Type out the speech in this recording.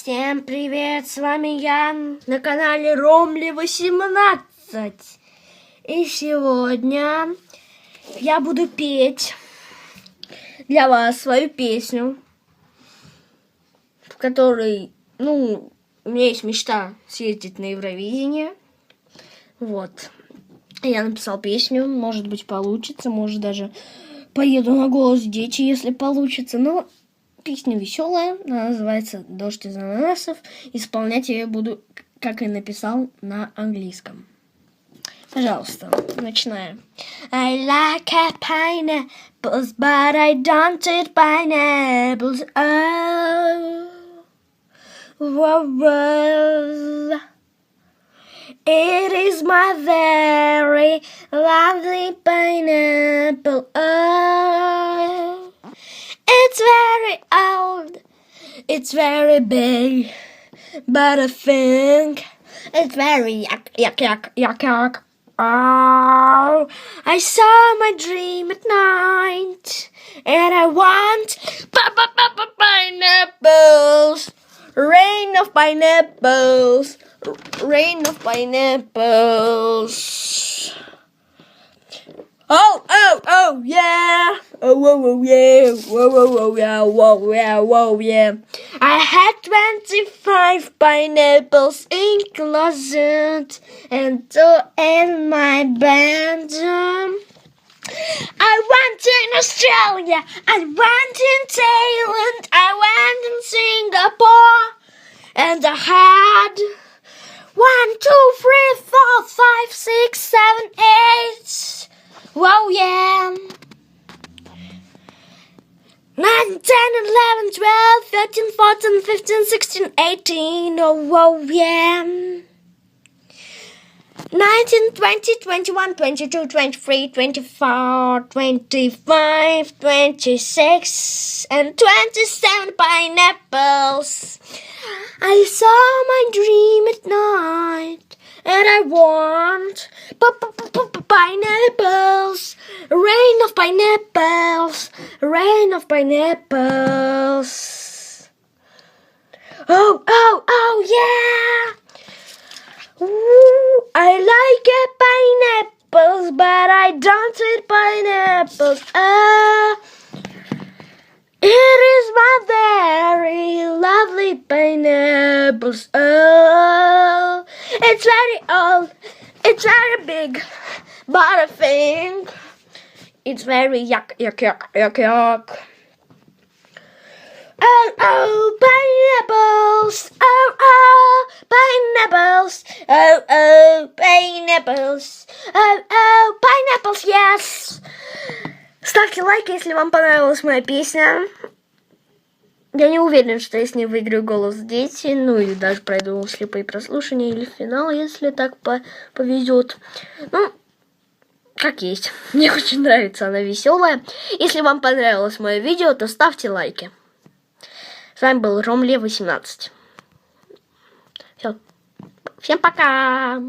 Всем привет, с вами я на канале Ромли 18. И сегодня я буду петь для вас свою песню, в которой, у меня есть мечта съездить на Евровидение. Вот. Я написал песню, может быть получится, может даже поеду на «Голос дети», если получится, но песня веселая, она называется «Дождь из ананасов». Исполнять я буду, как и написал, на английском. Пожалуйста, начинаем. I like pineapples, but I don't eat pineapples. Oh, whoa, whoa. It is my very lovely pineapple. Oh, it's very old, it's very big, but I think it's very yuck. Oh, I saw my dream at night, and I want pineapples, rain of pineapples, rain of pineapples. Oh, yeah. Oh, yeah. Whoa, yeah. I had 25 pineapples in closet and two in my bedroom. I went in Australia, I went in Thailand, I went in Singapore, and I had 1, 2, 3, 4, 5, 6, 7, 8. Whoa, yeah. 9, 10, 11, 12, 13, 14, 15, 16, 18. Oh, whoa, yeah. 19, 20, 21, 22, 23, 24, 25, 26, and 27 pineapples. I saw my dream at night, and I want pineapples, rain of pineapples, rain of pineapples. Oh, yeah. Ooh, I like pineapples, but I don't eat pineapples. It is my very lovely pineapples. Oh, it's very old, it's very big, but I think it's very yuck. Oh, pineapples. Oh, pineapples. Oh, pineapples. Oh, pineapples, yes. Ставьте лайк, если вам понравилась моя песня. Я не уверен, что я с ней выиграю «Голос дети», или даже пройду слепые прослушивания или финал, если так повезет. Как есть. Мне очень нравится, она веселая. Если вам понравилось мое видео, то ставьте лайки. С вами был Ромли 18. Все. Всем пока!